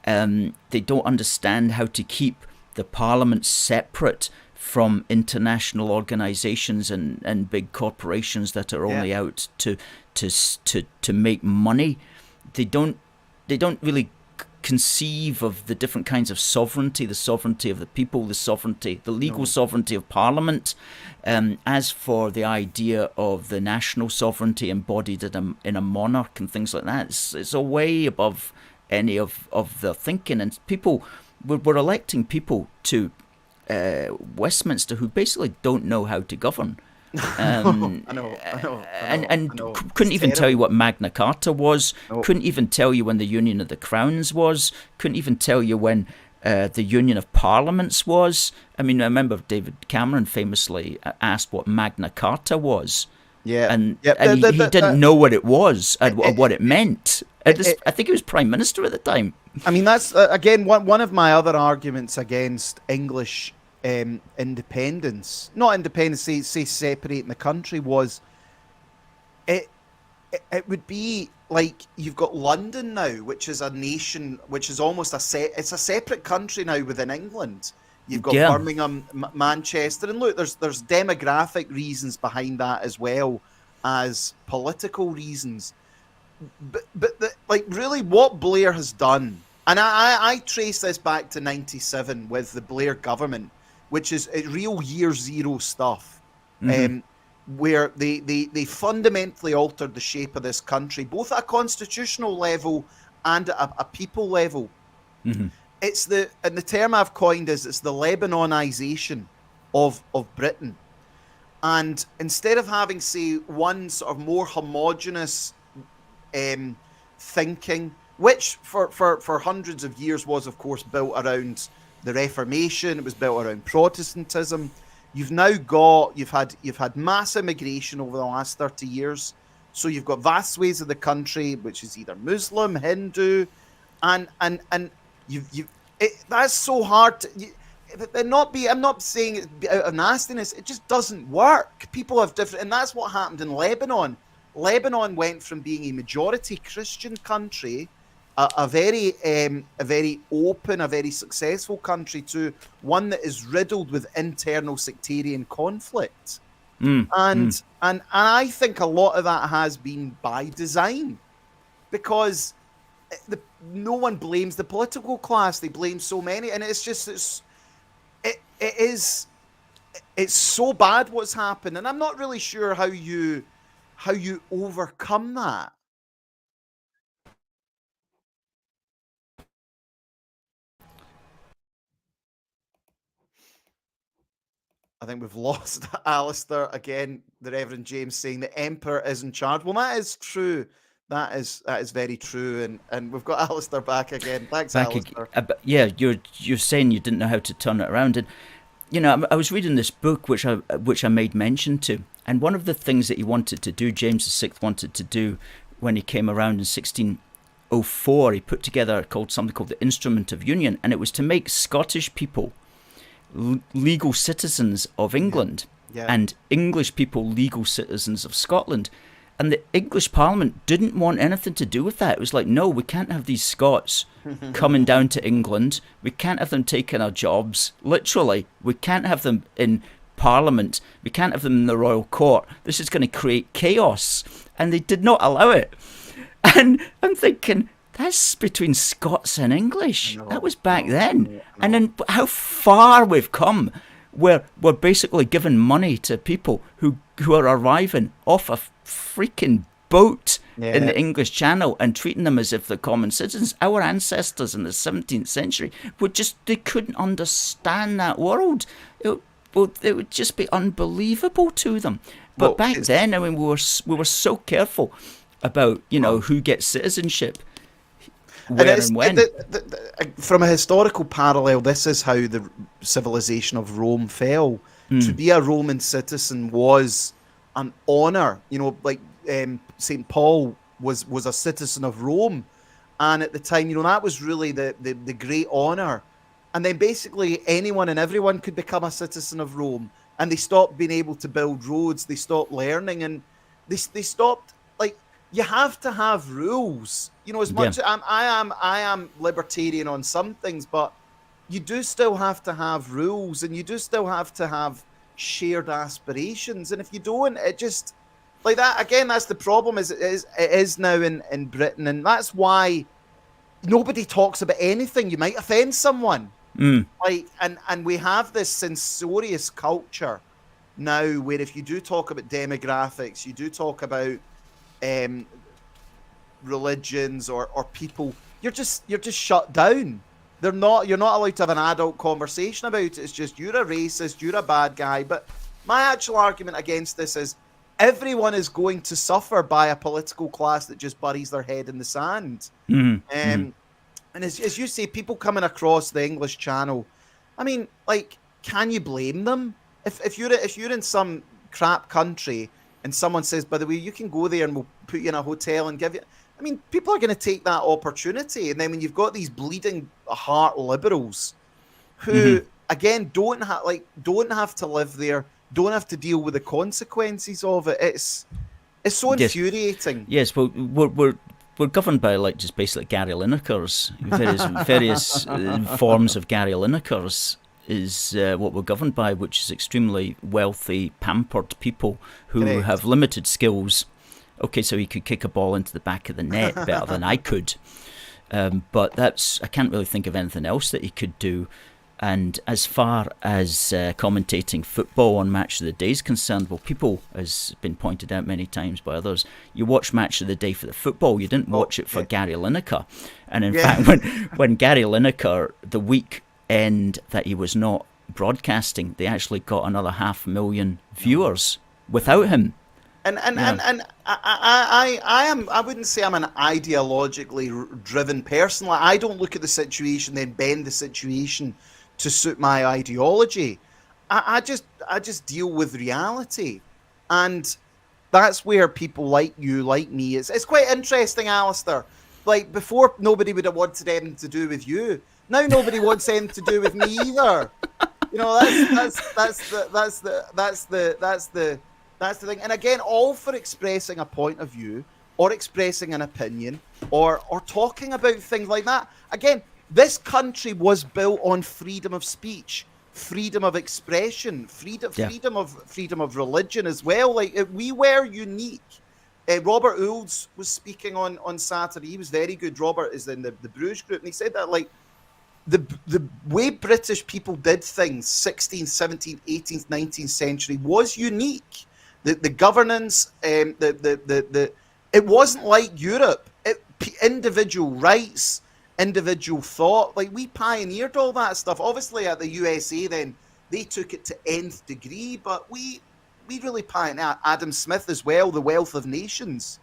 They don't understand how to keep the Parliament separate from international organisations and big corporations that are only out to make money. They don't really conceive of the different kinds of sovereignty, the sovereignty of the people, the legal sovereignty of Parliament. As for the idea of the national sovereignty embodied in a monarch and things like that, it's a way above any of their thinking. And we're electing people to Westminster who basically don't know how to govern. I know. Couldn't even tell you what Magna Carta was. Couldn't even tell you when the Union of the Crowns was. Couldn't even tell you when the Union of Parliaments was. I mean, I remember David Cameron famously asked what Magna Carta was. Yeah, and he didn't know what it was and what it meant. I think he was Prime Minister at the time. I mean, that's again one of my other arguments against English independence, not independence, say separating the country, was it would be like you've got London now, which is a nation, which is almost it's a separate country now within England. You've got Birmingham, Manchester, and look, there's demographic reasons behind that as well as political reasons. But really what Blair has done, and I trace this back to 97 with the Blair government, which is real year zero stuff, where they fundamentally altered the shape of this country, both at a constitutional level and at a people level. It's the term I've coined is it's the Lebanonization of Britain. And instead of having, say, one sort of more homogenous thinking, which for hundreds of years was, of course, built around the Reformation, it was built around Protestantism. You've had mass immigration over the last 30 years. So you've got vast swathes of the country which is either Muslim, Hindu, and that's so hard I'm not saying it out of nastiness, it just doesn't work. People have different, and that's what happened in Lebanon. Lebanon went from being a majority Christian country, a very open, a very successful country, to one that is riddled with internal sectarian conflict. And I think a lot of that has been by design, because no one blames the political class; they blame so many, and it's so bad what's happened, and I'm not really sure how you overcome that. I think we've lost Alistair again. The Reverend James saying the Emperor is in charge. Well, that is true. That is very true, and we've got Alistair back again. Thanks, Alistair. Yeah, you're saying you didn't know how to turn it around, and I was reading this book which I made mention to, and one of the things that he wanted to do, James VI wanted to do when he came around in 1604, he put together something called the Instrument of Union, and it was to make Scottish people legal citizens of England, and English people legal citizens of Scotland. And the English Parliament didn't want anything to do with that. It was like, no, we can't have these Scots coming down to England. We can't have them taking our jobs. Literally, we can't have them in Parliament. We can't have them in the royal court. This is going to create chaos. And they did not allow it. And I'm thinking, that's between Scots and English. That was back then. And then how far we've come we're basically giving money to people who are arriving off a freaking boat in the English Channel and treating them as if they're common citizens. Our ancestors in the 17th century they couldn't understand that world. It would just be unbelievable to them. But back then, I mean, we were so careful about, who gets citizenship, where and when. From a historical parallel, this is how the civilization of Rome fell. To be a Roman citizen was an honour. Like St. Paul was a citizen of Rome. And at the time, that was really the great honour. And then basically anyone and everyone could become a citizen of Rome. And they stopped being able to build roads. They stopped learning. And they stopped, like, you have to have rules. As much as I am libertarian on some things, but you do still have to have rules, and you do still have to have shared aspirations. And if you don't, it just, like that, again, that's the problem, it is now in Britain. And that's why nobody talks about anything. You might offend someone. Like, and we have this censorious culture now where if you do talk about demographics, you do talk about religions or people, you're just shut down. You're not allowed to have an adult conversation about it. It's just, you're a racist, you're a bad guy. But my actual argument against this is everyone is going to suffer by a political class that just buries their head in the sand. And as you say, people coming across the English Channel, I mean, like, can you blame them? If you're in some crap country and someone says, by the way, you can go there and we'll put you in a hotel and give you, I mean, people are going to take that opportunity. And then when you've got these bleeding heart liberals who, again, don't have to live there, don't have to deal with the consequences of it. It's so infuriating. Yes, well, we're governed by, like, just basically Gary Linekers. Various forms of Gary Linekers is what we're governed by, which is extremely wealthy, pampered people who have limited skills. Okay, so he could kick a ball into the back of the net better than I could. But I can't really think of anything else that he could do. And as far as commentating football on Match of the Day is concerned, well, people, as been pointed out many times by others, you watch Match of the Day for the football. You didn't watch it for Gary Lineker. And in fact, when Gary Lineker, the weekend that he was not broadcasting, they actually got another 500,000 viewers without him. And I wouldn't say I'm an ideologically driven person. Like, I don't look at the situation then bend the situation to suit my ideology. I just deal with reality, and that's where people like you, like me, it's quite interesting, Alistair. Like, before, nobody would have wanted anything to do with you. Now nobody wants anything to do with me either. That's the thing. And again, all for expressing a point of view or expressing an opinion or talking about things like that. Again, this country was built on freedom of speech, freedom of expression, freedom of religion as well. Like, we were unique. Robert Oulds was speaking on Saturday. He was very good. Robert is in the Bruges group, and he said that, like, the way British people did things 16th, 17th, 18th, 19th century was unique. The governance, it wasn't like Europe. Individual rights, individual thought. Like, we pioneered all that stuff. Obviously, at the USA, then they took it to nth degree, but we really pioneered. Adam Smith as well, The Wealth of Nations,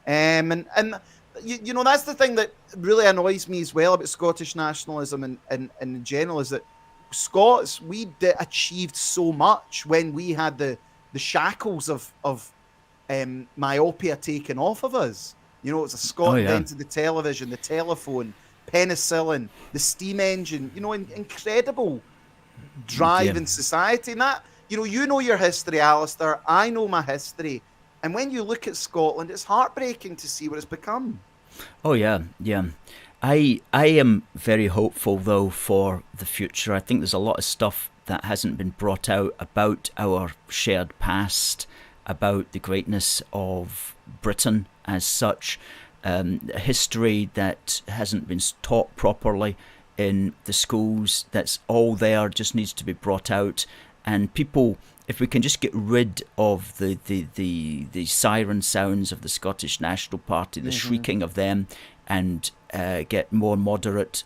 and that's the thing that really annoys me as well about Scottish nationalism and in general, is that Scots, we achieved so much when we had the shackles of myopia taken off of us. It's a Scot invented the television, the telephone, penicillin, the steam engine, incredible drive in society. And that, you know your history, Alistair. I know my history. And when you look at Scotland, it's heartbreaking to see what it's become. Oh, yeah. I am very hopeful, though, for the future. I think there's a lot of stuff that hasn't been brought out about our shared past, about the greatness of Britain as such, history that hasn't been taught properly in the schools. That's all there, just needs to be brought out. And people, if we can just get rid of the siren sounds of the Scottish National Party, the shrieking of them, and get more moderate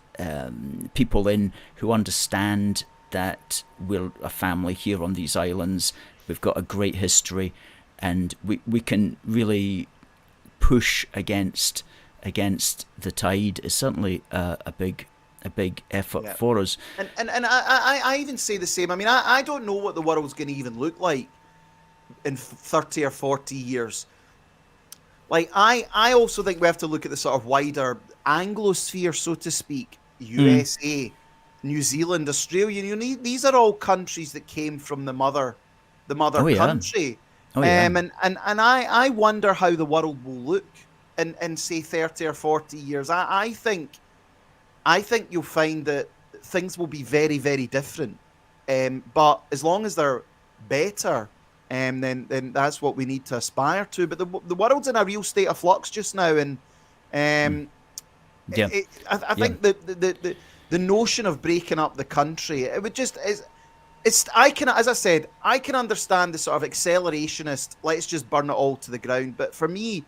people in who understand that we're a family here on these islands, we've got a great history, and we can really push against the tide, is certainly a big effort for us. And I even say the same. I mean, I don't know what the world's going to even look like in 30 or 40 years. Like, I also think we have to look at the sort of wider Anglosphere, so to speak. USA, New Zealand, Australia. You know, these are all countries that came from the mother country. And I wonder how the world will look in say 30 or 40 years. I think you'll find that things will be very, very different. But as long as they're better, then that's what we need to aspire to. But the world's in a real state of flux just now, and I think the notion of breaking up the country, it would just I can understand the sort of accelerationist, let's just burn it all to the ground. But for me,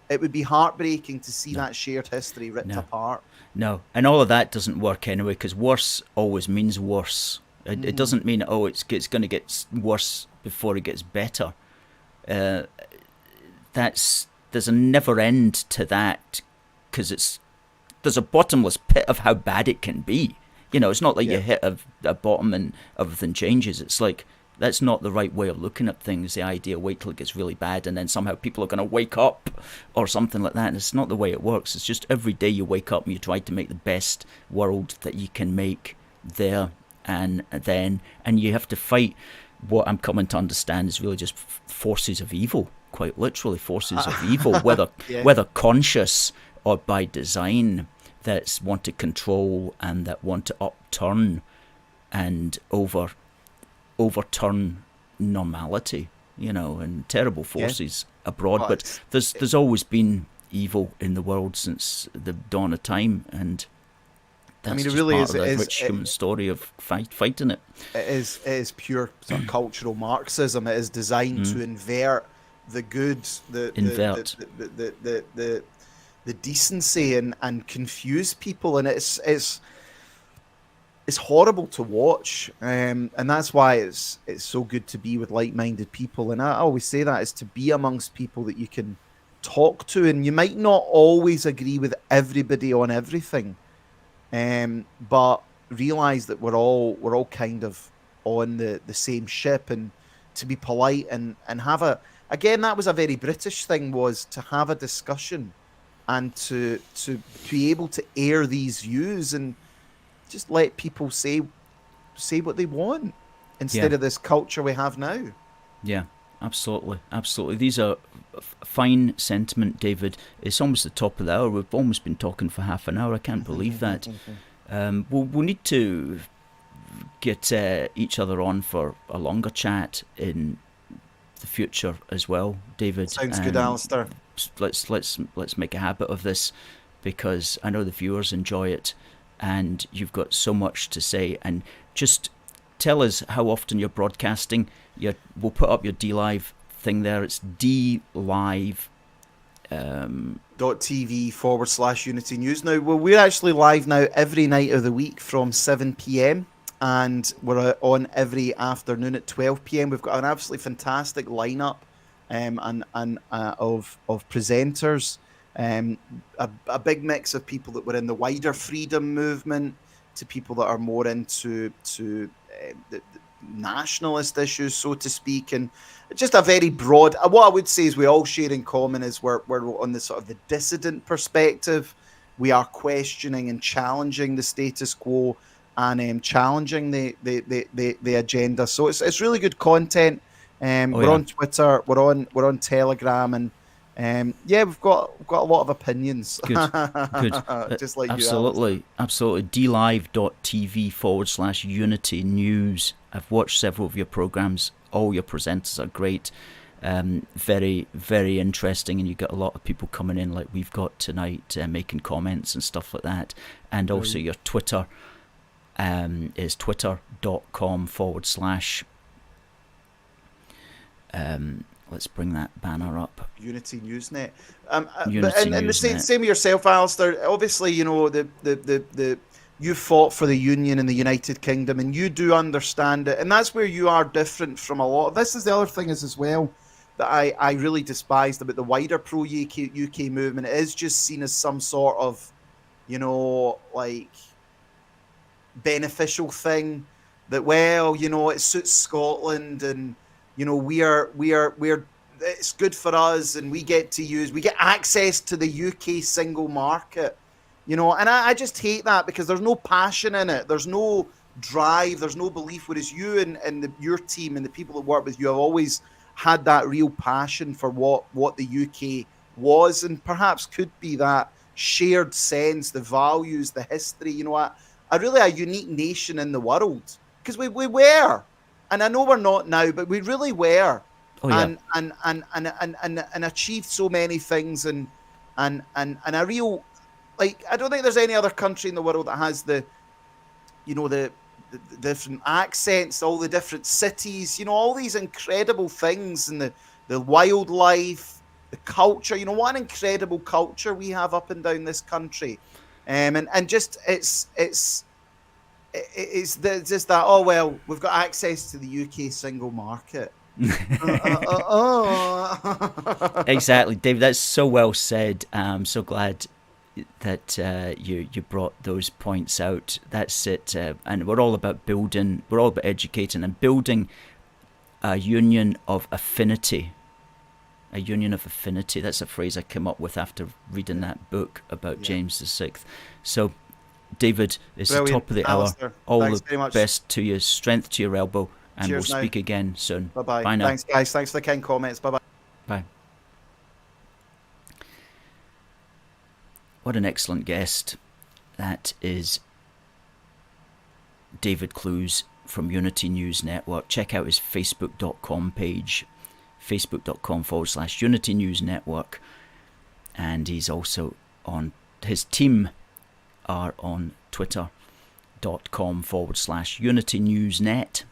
it would be heartbreaking to see that shared history ripped apart. No, and all of that doesn't work anyway, because worse always means worse. It doesn't mean, it's going to get worse before it gets better. There's a never end to that, because there's a bottomless pit of how bad it can be. You know, it's not like you hit a bottom and everything changes. It's like, that's not the right way of looking at things. The idea, wait till it gets really bad and then somehow people are going to wake up or something like that. And it's not the way it works. It's just every day you wake up and you try to make the best world that you can make there and then. And you have to fight what I'm coming to understand is really just forces of evil, quite literally forces of evil, whether conscious or by design, that want to control and that want to upturn and overturn normality, you know, and terrible forces abroad. But there's always been evil in the world since the dawn of time, and that's it really part of the rich human story of fighting it. It is pure sort of cultural Marxism. It is designed to invert the good, the decency, and confuse people, and it's horrible to watch, and that's why it's so good to be with like-minded people. And I always say that is to be amongst people that you can talk to, and you might not always agree with everybody on everything, but realize that we're all kind of on the same ship, and to be polite and have that was a very British thing, was to have a discussion and to be able to air these views and just let people say what they want instead of this culture we have now. Yeah, absolutely. These are fine sentiment, David. It's almost the top of the hour. We've almost been talking for half an hour. I can't believe that. We'll need to get each other on for a longer chat in the future as well, David. Sounds good, Alistair. Let's make a habit of this, because I know the viewers enjoy it, and you've got so much to say. And just tell us how often you're broadcasting. We'll put up your DLive thing there. It's DLive. .tv/Unity News. Now, we're actually live now every night of the week from 7 p.m. and we're on every afternoon at 12 p.m. We've got an absolutely fantastic lineup of presenters. A big mix of people that were in the wider freedom movement to people that are more into the nationalist issues, so to speak, and just a very broad. What I would say is we all share in common is we're on the sort of the dissident perspective. We are questioning and challenging the status quo and challenging the agenda. So it's really good content. We're on Twitter, we're on Telegram, and we've got a lot of opinions. Good. Just like absolutely, you. Absolutely. DLive.tv/Unity News. I've watched several of your programs. All your presenters are great. Very, very interesting, and you get a lot of people coming in like we've got tonight, making comments and stuff like that. And also your Twitter is twitter.com/ Let's bring that banner up. Unity Newsnet. Unity And the Newsnet. same with yourself, Alistair. Obviously, you know, the you fought for the Union in the United Kingdom, and you do understand it, and that's where you are different from a lot. This is the other thing is as well that I really despised about the wider pro UK movement. It is just seen as some sort of, you know, like beneficial thing that, well, you know, it suits Scotland, and you know, we're it's good for us, and we get access to the UK single market, you know. And I just hate that, because there's no passion in it, there's no drive, there's no belief. Whereas you and your team and the people that work with you have always had that real passion for what the UK was, and perhaps could be, that shared sense, the values, the history, you know, a really a unique nation in the world. Because we were, and I know we're not now, but we really were. Oh, yeah. And achieved so many things, and a real, like, I don't think there's any other country in the world that has the, you know, the different accents, all the different cities, you know, all these incredible things, and the wildlife, the culture, you know, what an incredible culture we have up and down this country. And just it's just that, oh well, we've got access to the UK single market. Exactly, David. That's so well said. I'm so glad that you brought those points out. That's it. And we're all about building. We're all about educating and building a union of affinity. A union of affinity. That's a phrase I came up with after reading that book about James VI. So, David, it's the top of the Alistair, hour. All thanks the very much. best to you. Strength to your elbow. And Cheers we'll now. speak again soon. Bye-bye. Bye now. Thanks, guys. Thanks for the kind comments. Bye-bye. Bye. What an excellent guest. That is David Clews from Unity News Network. Check out his facebook.com page, facebook.com/Unity News Network. And he's also on, his team are on twitter.com/Unity News Net,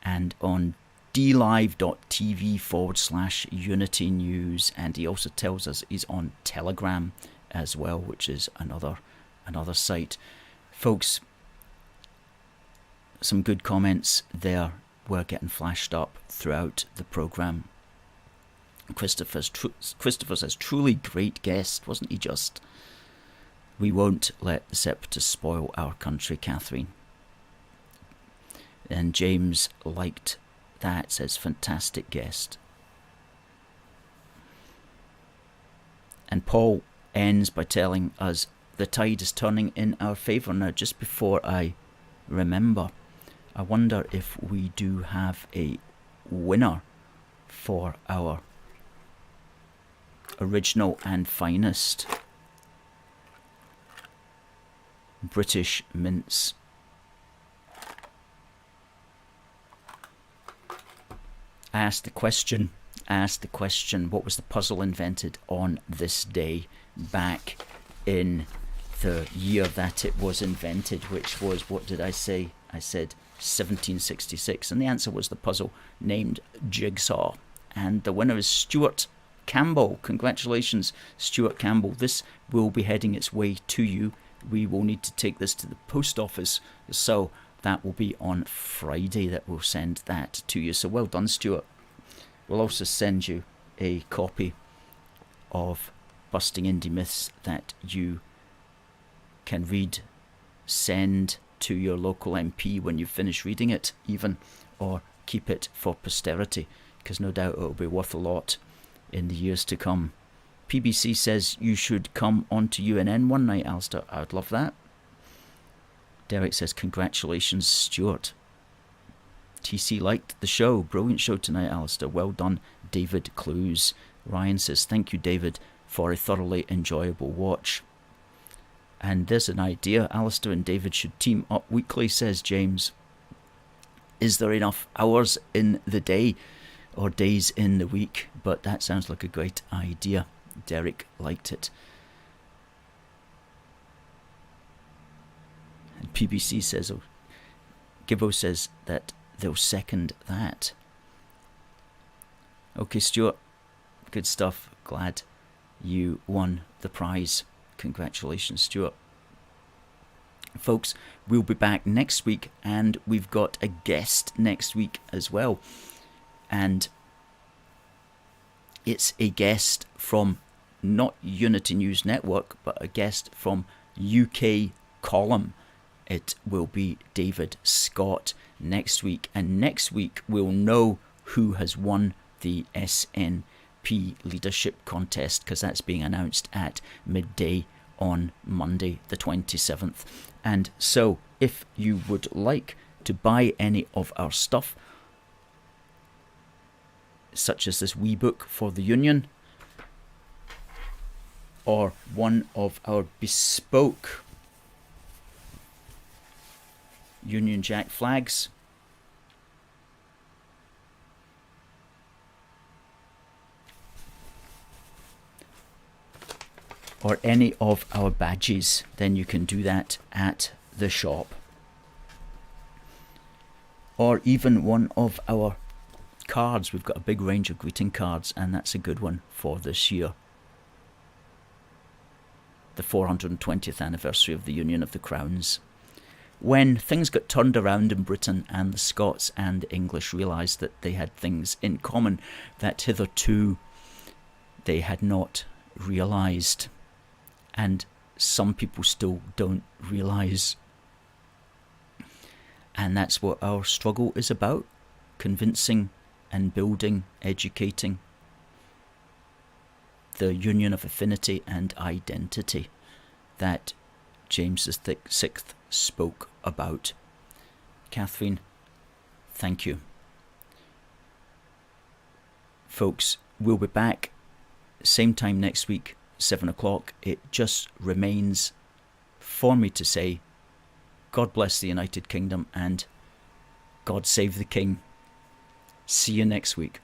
and on dlive.tv/Unity News. And he also tells us he's on Telegram as well, which is another site. Folks, some good comments there were getting flashed up throughout the programme. Christopher says, truly great guest, wasn't he just? We won't let the separatists spoil our country, Catherine. And James liked that, says, fantastic guest. And Paul ends by telling us the tide is turning in our favour. Now, just before I remember, I wonder if we do have a winner for our original and finest British mince. I asked the question, what was the puzzle invented on this day back in the year that it was invented, which was, what did I say? I said 1766, and the answer was the puzzle named Jigsaw. And the winner is Stuart Campbell. Congratulations, Stuart Campbell. This will be heading its way to you. We will need to take this to the post office, so that will be on Friday that we'll send that to you. So well done, Stuart. We'll also send you a copy of Busting Indie Myths that you can read, send to your local MP when you finish reading it even, or keep it for posterity, because no doubt it will be worth a lot in the years to come. PBC says you should come on to UNN one night, Alistair. I would love that. Derek says, congratulations, Stuart. TC liked the show. Brilliant show tonight, Alistair. Well done, David Clews. Ryan says, thank you, David, for a thoroughly enjoyable watch. And there's an idea. Alistair and David should team up weekly, says James. Is there enough hours in the day or days in the week? But that sounds like a great idea. Derek liked it. And PBC says, Gibbo says that they'll second that. Okay, Stuart, good stuff. Glad you won the prize. Congratulations, Stuart. Folks, we'll be back next week, and we've got a guest next week as well. And it's a guest from not Unity News Network, but a guest from UK Column. It will be David Scott next week, and next week we'll know who has won the SNP leadership contest, because that's being announced at midday on Monday the 27th. And so if you would like to buy any of our stuff, such as this wee book for the union, or one of our bespoke Union Jack flags, or any of our badges, then you can do that at the shop. Or even one of our cards. We've got a big range of greeting cards, and that's a good one for this year. The 420th anniversary of the Union of the Crowns. When things got turned around in Britain and the Scots and the English realised that they had things in common that hitherto they had not realised. And some people still don't realise. And that's what our struggle is about. Convincing and building, educating the union of affinity and identity that James VI spoke about. Catherine, thank you. Folks, we'll be back same time next week, 7 o'clock. It just remains for me to say, God bless the United Kingdom and God save the King. See you next week.